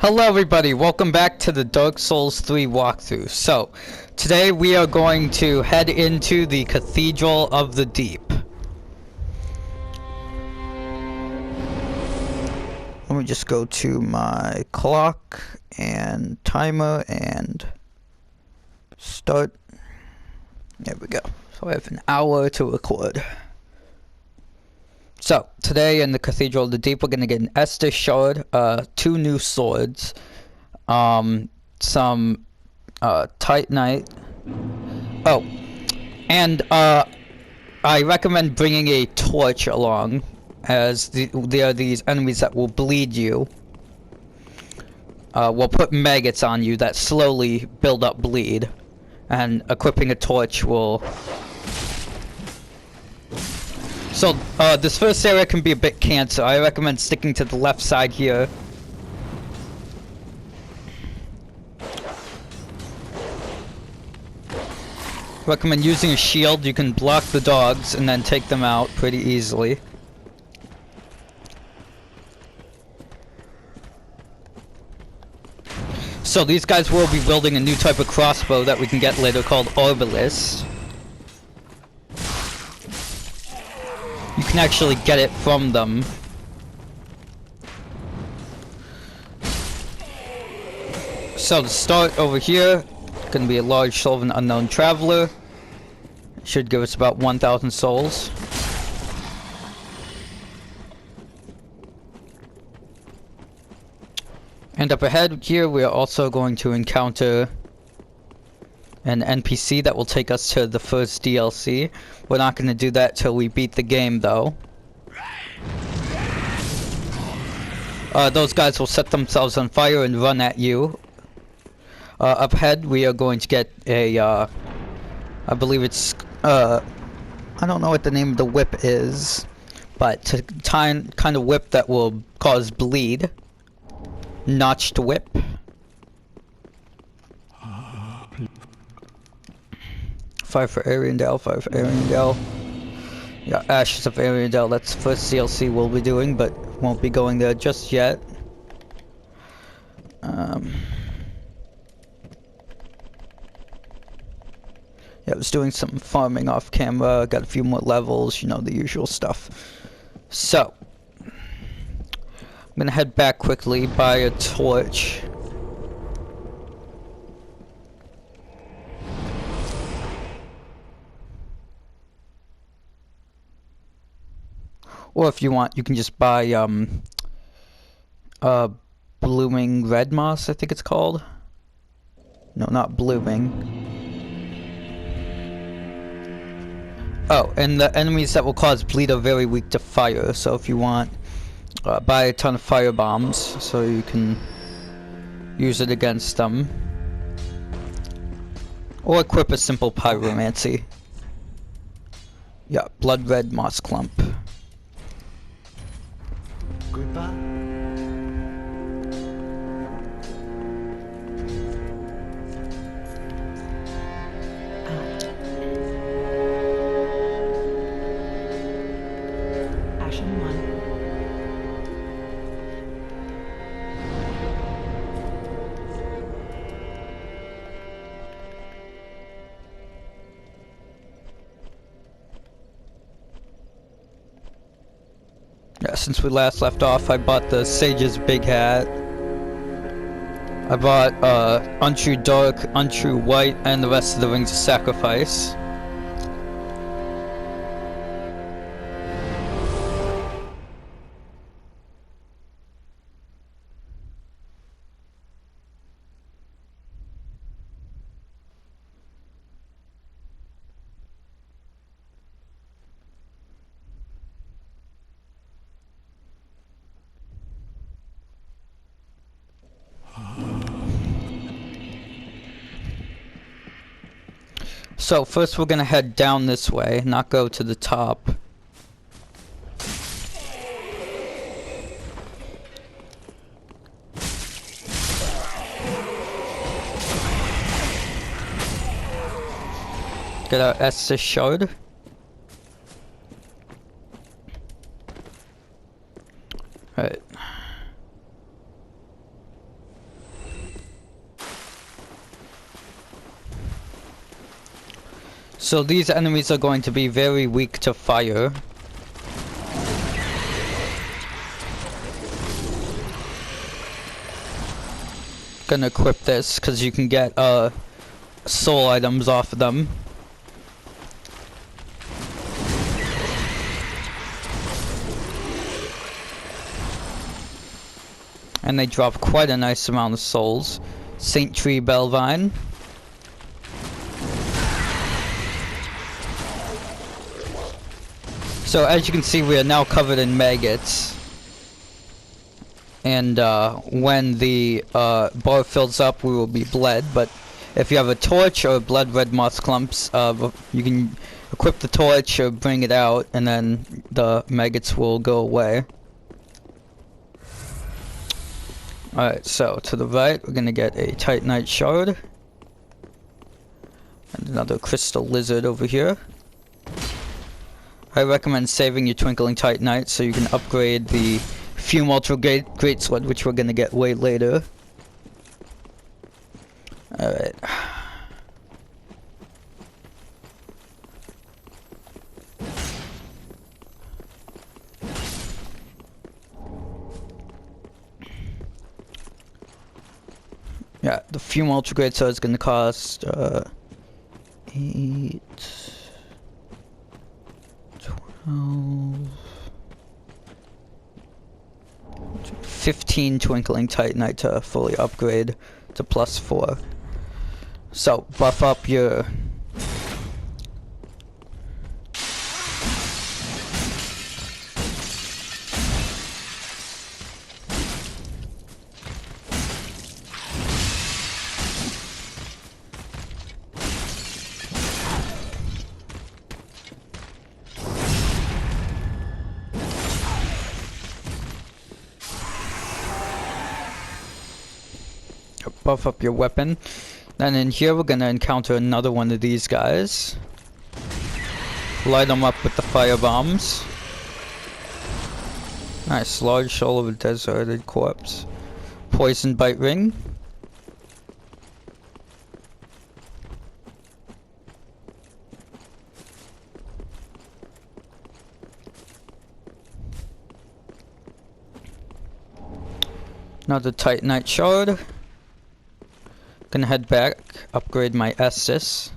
Hello everybody, welcome back to the Dark Souls 3 walkthrough. So, today we are going to head into the Cathedral of the Deep. Let me just go to my clock and timer and start. There we go. So I have an hour to record. So, today in the Cathedral of the Deep, we're going to get an Estus Shard, 2 new swords, some Titanite. Oh, and I recommend bringing a torch along, as there are these enemies that will bleed you. Will put maggots on you that slowly build up bleed, and equipping a torch will... So, this first area can be a bit cancer. I recommend sticking to the left side here. Recommend using a shield. You can block the dogs and then take them out pretty easily. So these guys will be building a new type of crossbow that we can get later called Arbalist. You can actually get it from them. So to start over here, going to be a large soul of an unknown traveler. Should give us about 1,000 souls. And up ahead here, we are also going to encounter an NPC that will take us to the first DLC. We're not going to do that till we beat the game, though. Those guys will set themselves on fire and run at you. Up ahead, we are going to get a, I believe it's, I don't know what the name of the whip is, but a kind of whip that will cause bleed. Notched whip. Fire for Ariandel, fire for Ariandel. Yeah, Ashes of Ariandel, that's the first DLC we'll be doing, but won't be going there just yet. Yeah, I was doing some farming off camera, got a few more levels, you know, the usual stuff. So, I'm gonna head back quickly, buy a torch. Or if you want, you can just buy, blooming red moss, I think it's called. No, not blooming. Oh, and the enemies that will cause bleed are very weak to fire, so if you want, buy a ton of fire bombs, so you can use it against them. Or equip a simple pyromancy. Yeah, blood red moss clump. Goodbye. Action 1. Yeah, since we last left off, I bought the Sage's Big Hat. I bought, Untrue Dark, Untrue White, and the rest of the Rings of Sacrifice. So first we're gonna head down this way, not go to the top. Get our Estus Shard. Right. So these enemies are going to be very weak to fire. Gonna equip this because you can get soul items off of them. And they drop quite a nice amount of souls. Saint Tree Bellvine. So as you can see, we are now covered in maggots. And when the bar fills up, we will be bled. But if you have a torch or blood red moss clumps, you can equip the torch or bring it out, and then the maggots will go away. Alright, so to the right, we're gonna get a Titanite shard. And another crystal lizard over here. I recommend saving your twinkling Titanite so you can upgrade the Fume Ultra Greatsword, which we're gonna get way later. Alright. Yeah, the Fume Ultra Greatsword is gonna cost 8, 12, 15 Twinkling Titanite to fully upgrade to +4. So buff up your buff up your weapon. Then in here we're gonna encounter another one of these guys. Light them up with the fire bombs. Nice, large soul of a deserted corpse. Poison bite ring. Another Titanite shard. Gonna head back, upgrade my Estus.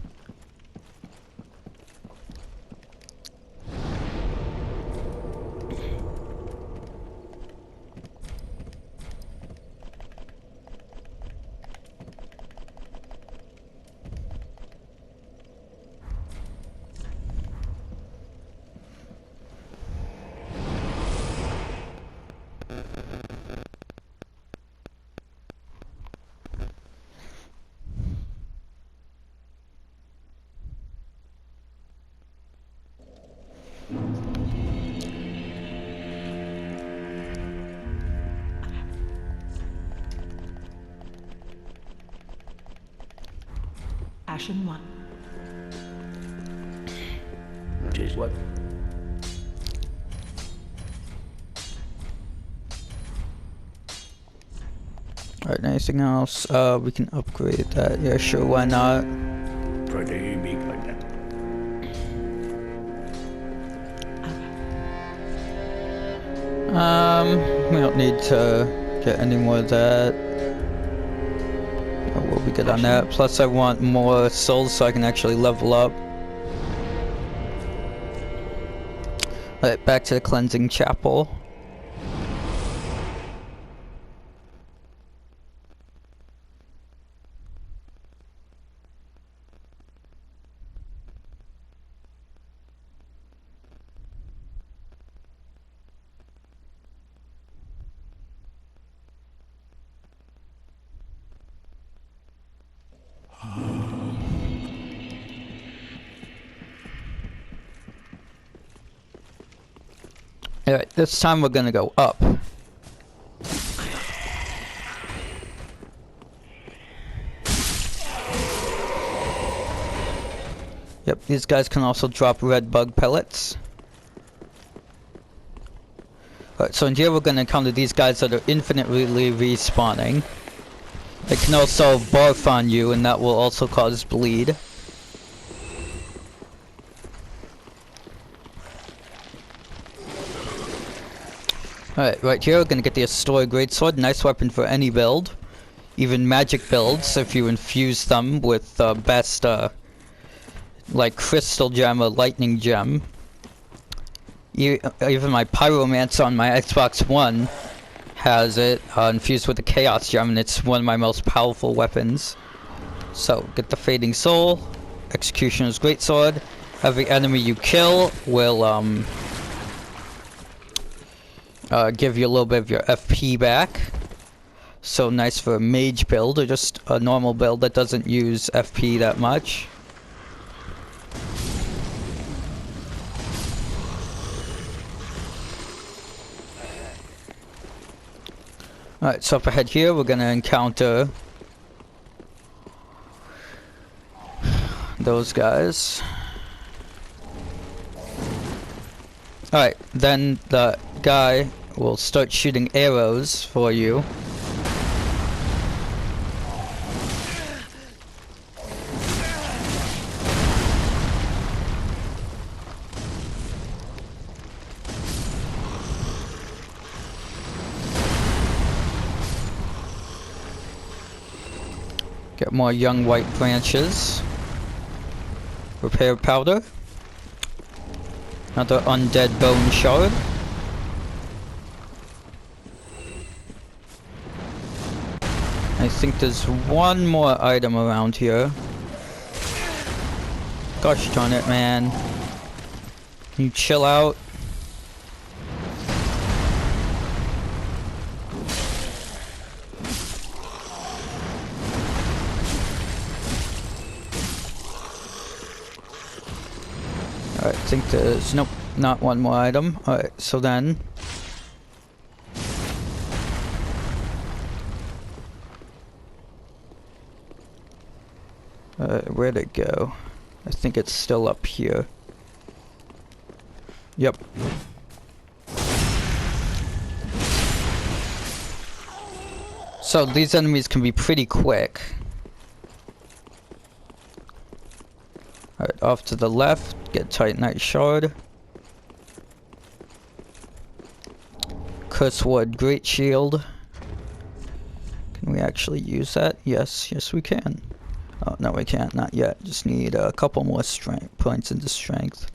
Ashen 1. Jeez, what? Alright, anything else? We can upgrade that. Yeah, sure, why not? Pretty big like that. We don't need to get any more of that. We'll be good on that. Plus I want more souls so I can actually level up. Alright, back to the cleansing chapel. Alright, this time we're gonna go up. Yep, these guys can also drop red bug pellets. Alright, so in here we're gonna encounter these guys that are infinitely respawning. They can also barf on you, and that will also cause bleed. Alright, right here we're gonna get the Astoria Greatsword. Nice weapon for any build. Even magic builds, if you infuse them with best, like Crystal Gem or Lightning Gem. Even my Pyromancer on my Xbox One has it infused with the Chaos Gem, and it's one of my most powerful weapons. So, get the Fading Soul, Executioner's Greatsword. Every enemy you kill will give you a little bit of your FP back. So nice for a mage build, or just a normal build that doesn't use FP that much. Alright, so up ahead here we're gonna encounter those guys. Alright, then the guy will start shooting arrows for you. Get more young white branches. Repair powder. Another undead bone shard. I think there's one more item around here. Gosh darn it, man. Can you chill out? Alright, I think there's... nope, not one more item. Alright, so then... where'd it go? I think it's still up here. Yep. So these enemies can be pretty quick. Alright, off to the left, get Titanite Shard. Cursewood Great Shield. Can we actually use that? Yes, yes we can. Oh, no we can't, not yet. Just need a couple more strength points into strength.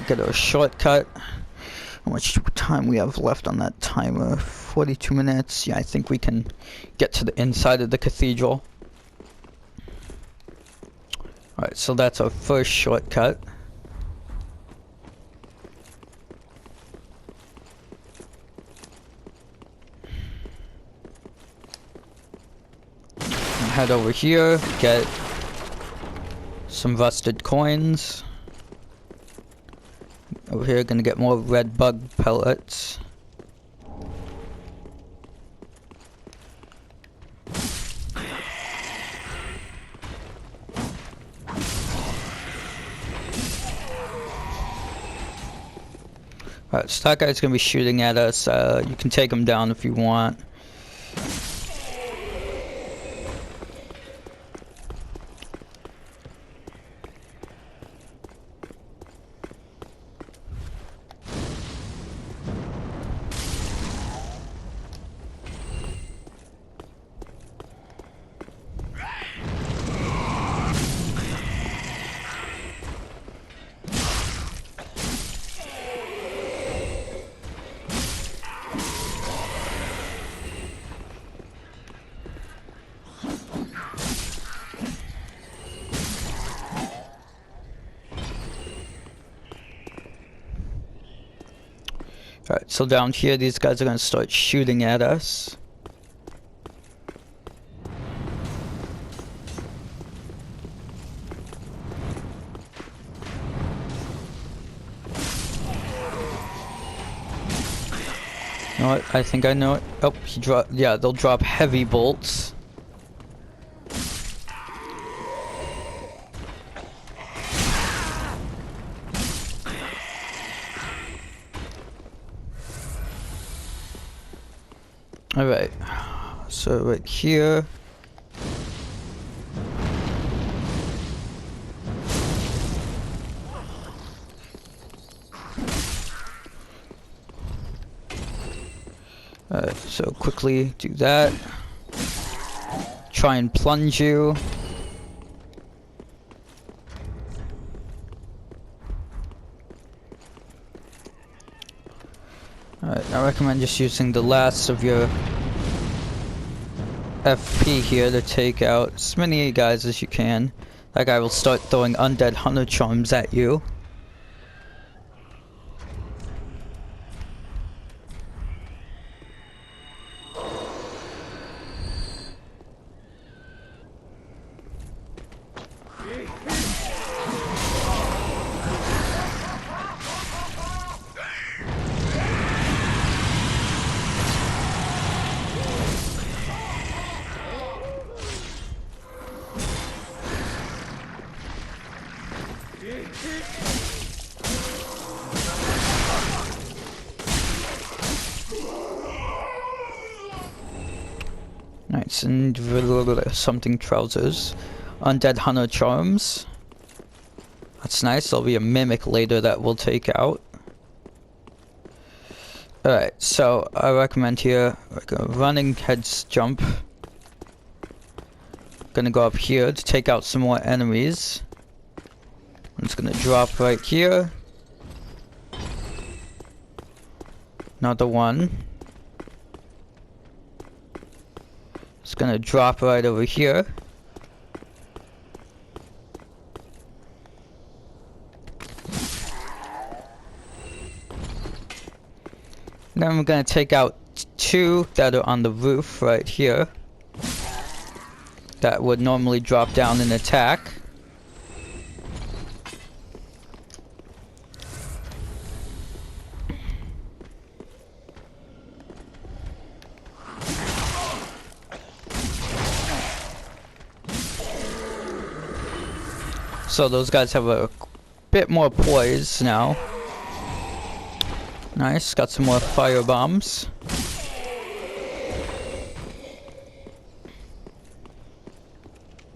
Get a shortcut. How much time we have left on that timer? 42 minutes. Yeah, I think we can get to the inside of the cathedral. Alright, so that's our first shortcut. Head over here, get some rusted coins. Over here, gonna get more red bug pellets. Alright, so that guy's gonna be shooting at us. You can take him down if you want. Alright, so down here these guys are gonna start shooting at us. You know what? I think I know it. Oh, he dropped. Yeah, they'll drop heavy bolts. Alright, so right here. quickly do that. Try and plunge you. Alright, I recommend just using the last of your FP here to take out as many guys as you can. That guy will start throwing undead hunter charms at you. Nice, and something trousers. Undead hunter charms. That's nice, there'll be a mimic later that we'll take out. Alright, so I recommend here like a running heads jump. Gonna go up here to take out some more enemies. I'm just gonna drop right here. Another one. Just gonna drop right over here. Then I'm gonna take out two that are on the roof right here. That would normally drop down and attack. So those guys have a bit more poise now. Nice, got some more fire bombs.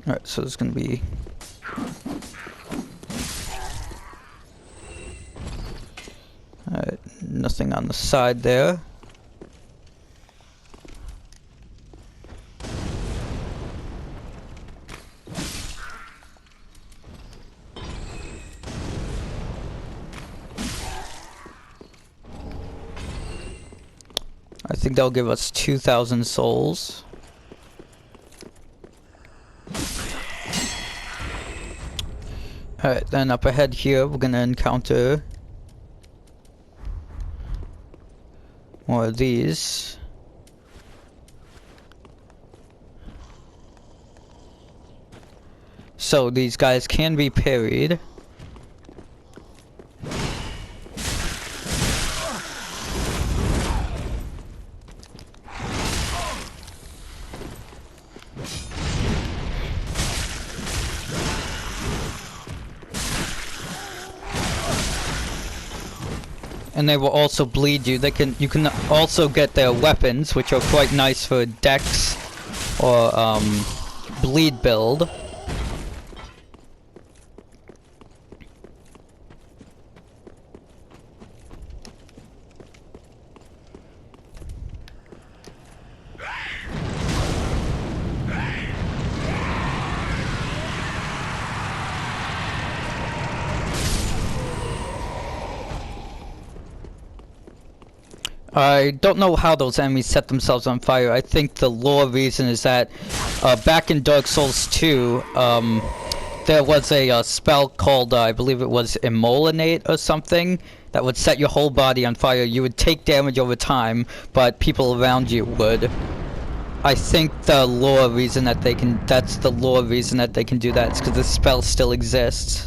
Alright, so there's gonna be... Alright, nothing on the side there. I think they'll give us 2,000 souls. Alright, then up ahead here, we're gonna encounter more of these. So these guys can be parried. And they will also bleed you. You can also get their weapons, which are quite nice for dex or bleed build. I don't know how those enemies set themselves on fire. I think the lore reason is that back in Dark Souls 2, there was a spell called, I believe it was Immolinate or something, that would set your whole body on fire. You would take damage over time, but people around you would. I think the lore reason that they can, that's the lore reason that they can do that, is because the spell still exists.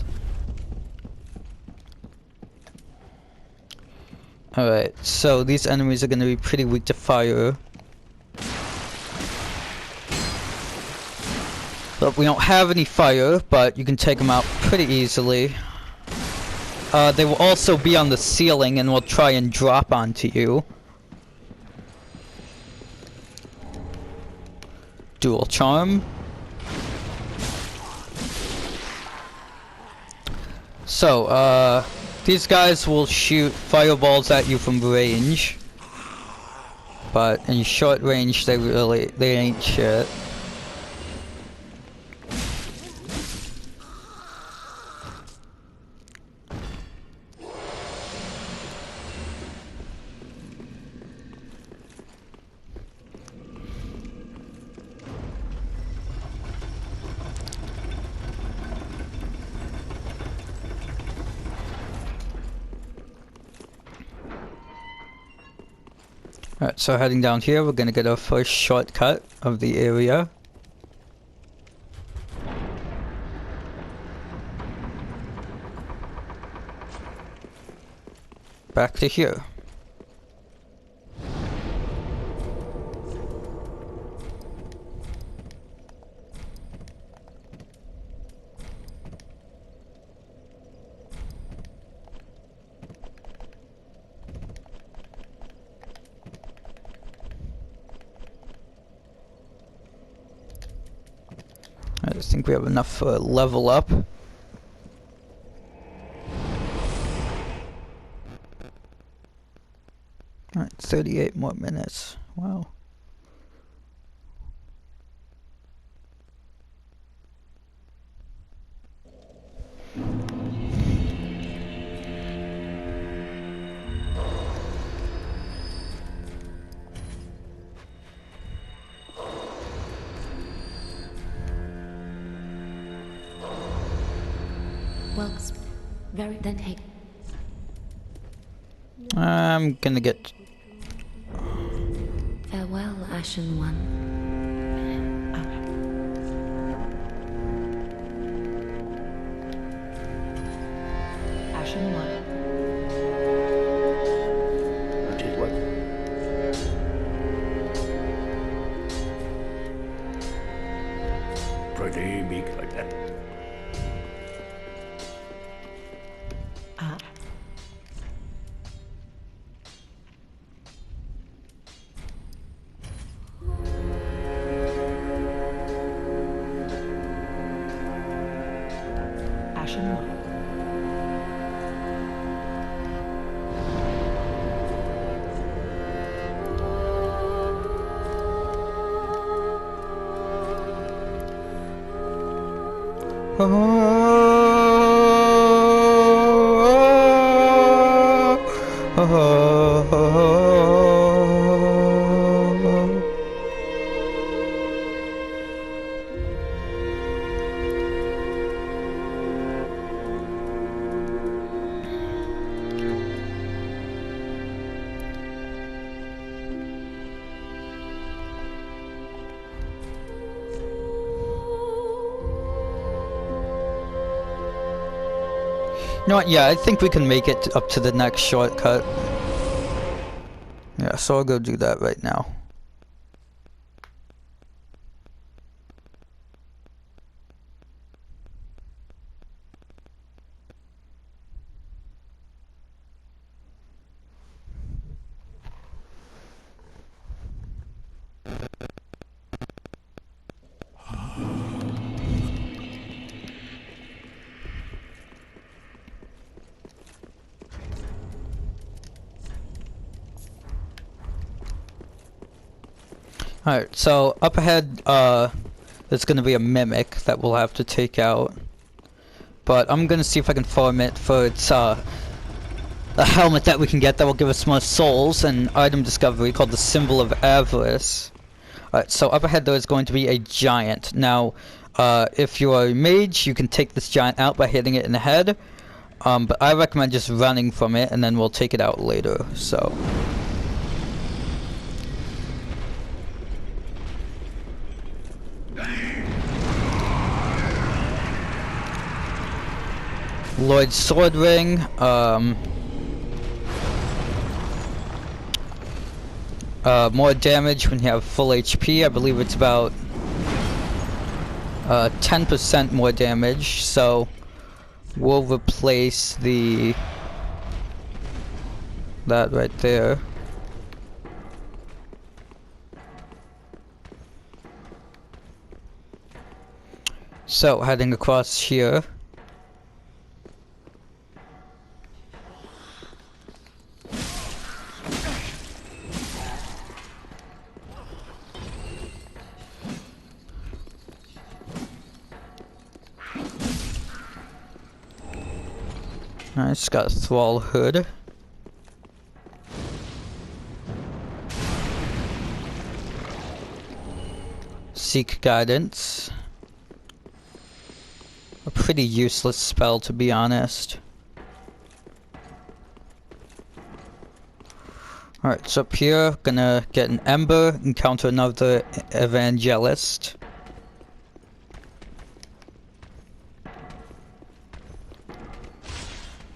Alright, so these enemies are going to be pretty weak to fire. But we don't have any fire, but you can take them out pretty easily. They will also be on the ceiling and will try and drop onto you. Dual charm. So, these guys will shoot fireballs at you from range. but in short range they ain't shit. Alright, so heading down here, we're gonna get our first shortcut of the area. Back to here. I just think we have enough for a level up. Alright, 38 more minutes. Wow. Wilkes, very then hey. I'm gonna get... Farewell, Ashen One. Ashen 1. Which is what? Pretty big like that. Ashen 1. You know what, yeah, I think we can make it up to the next shortcut. Yeah, so I'll go do that right now. Alright, so up ahead, there's gonna be a mimic that we'll have to take out. But I'm gonna see if I can farm it for its, a helmet that we can get that will give us more souls and item discovery called the Symbol of Avarice. Alright, so up ahead there is going to be a giant. Now, if you are a mage, you can take this giant out by hitting it in the head. But I recommend just running from it and then we'll take it out later, so... Lloyd's Sword Ring, more damage when you have full HP. I believe it's about 10% more damage, so we'll replace that right there. So heading across here. Nice, got a Thrall hood. Seek guidance. A pretty useless spell, to be honest. Alright, so up here, gonna get an Ember, encounter another Evangelist.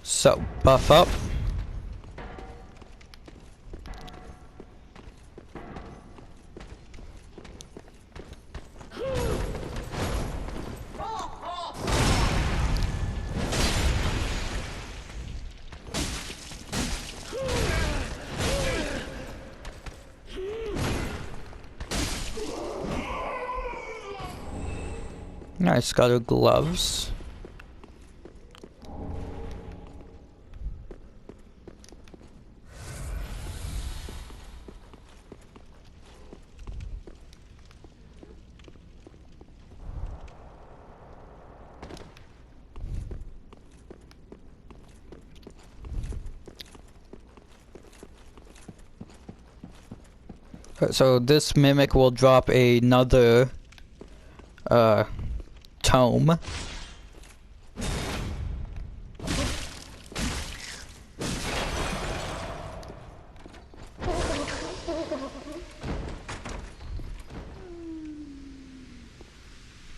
So, buff up. Nice, got her gloves. So this mimic will drop another tome.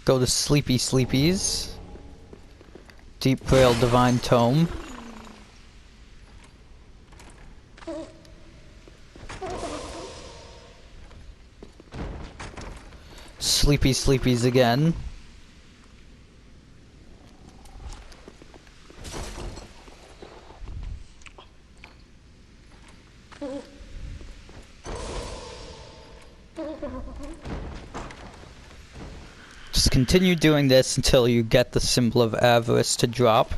Go to Sleepy Sleepies. Deep Braille Divine Tome. Sleepy Sleepies again. Just continue doing this until you get the Symbol of Avarice to drop.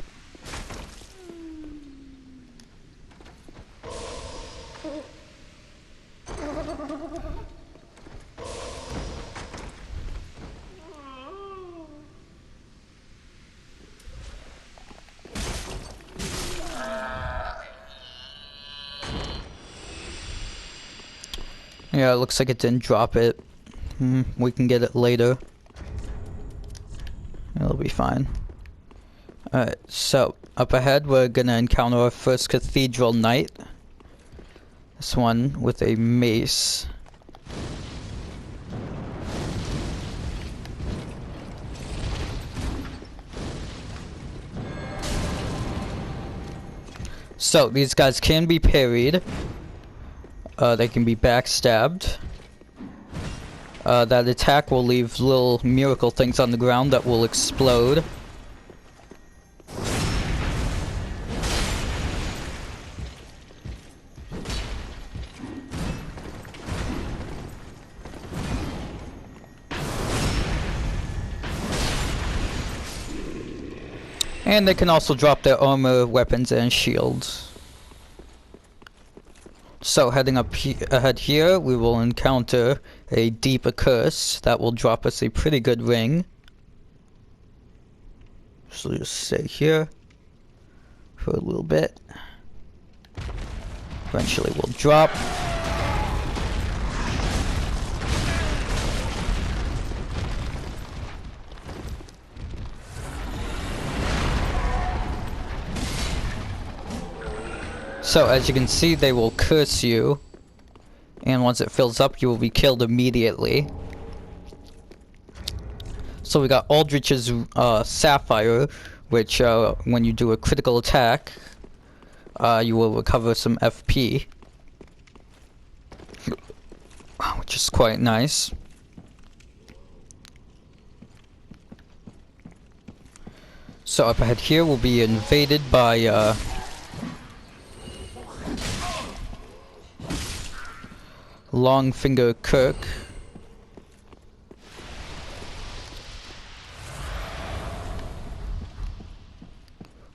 Yeah, it looks like it didn't drop it. We can get it later. It'll be fine. Alright, so up ahead we're gonna encounter our first Cathedral Knight. This one with a mace. So these guys can be parried. They can be backstabbed. That attack will leave little miracle things on the ground that will explode. And they can also drop their armor, weapons, and shields. So heading up ahead here, we will encounter a Deep Curse that will drop us a pretty good ring. So just stay here for a little bit. Eventually we'll drop. So as you can see, they will curse you, and once it fills up you will be killed immediately. So we got Aldrich's Sapphire, which when you do a critical attack, you will recover some FP, which is quite nice. So up ahead here we'll be invaded by Longfinger Kirk.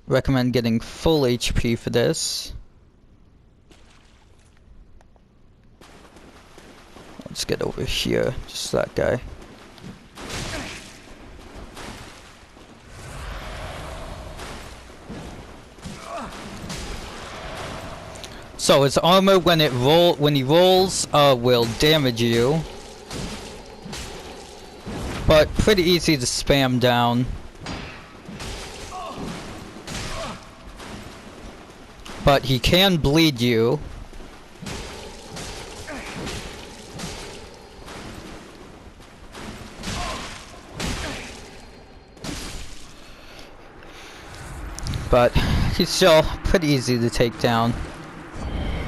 Recommend getting full HP for this. Let's get over here, just that guy. So his armor when he rolls will damage you. But pretty easy to spam down. But he can bleed you. But he's still pretty easy to take down.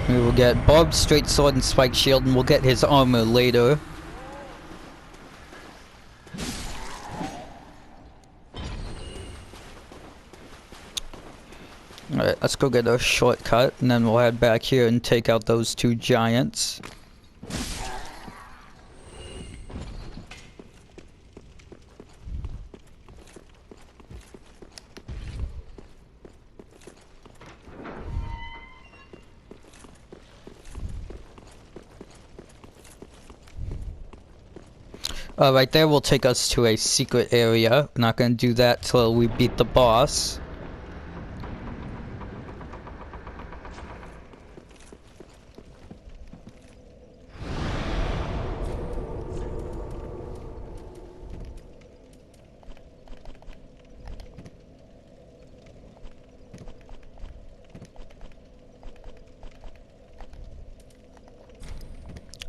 We will get Barbed Straight Sword and Spike Shield, and we'll get his armor later. Alright, let's go get a shortcut, and then we'll head back here and take out those two giants. Right there will take us to a secret area. We're not gonna do that till we beat the boss.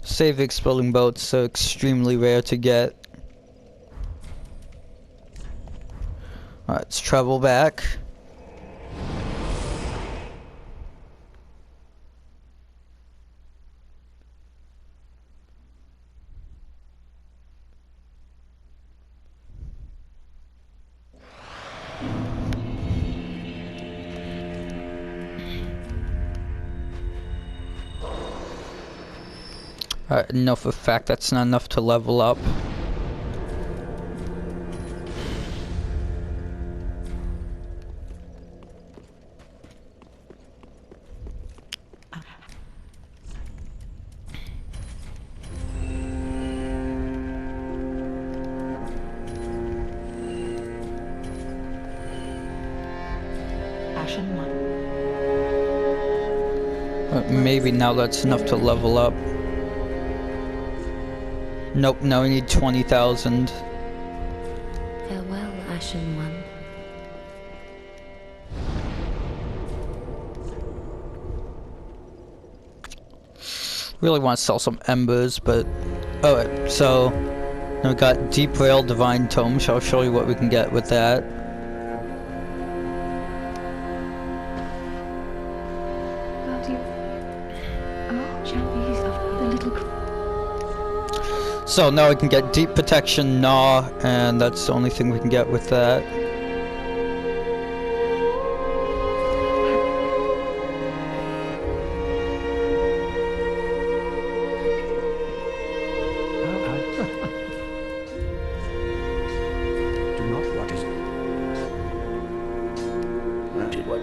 Save exploding boats are extremely rare to get. Alright, let's travel back. Alright, no, for a fact that's not enough to level up. Ashen 1. Maybe now that's enough to level up. Nope, now we need 20,000. Farewell, Ashen One. Really want to sell some embers, but... Alright, so... Now we got Deep Rail Divine Tome, so I'll show you what we can get with that. So now we can get Deep Protection, Gnaw, and that's the only thing we can get with that. Do not, what is it? Did what?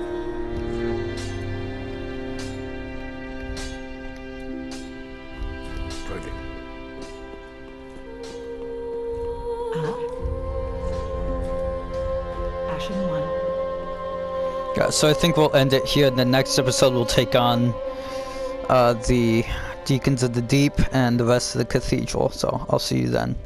Project. Ashen 1. Yeah, so I think we'll end it here. In the next episode, we'll take on the Deacons of the Deep and the rest of the Cathedral. So I'll see you then.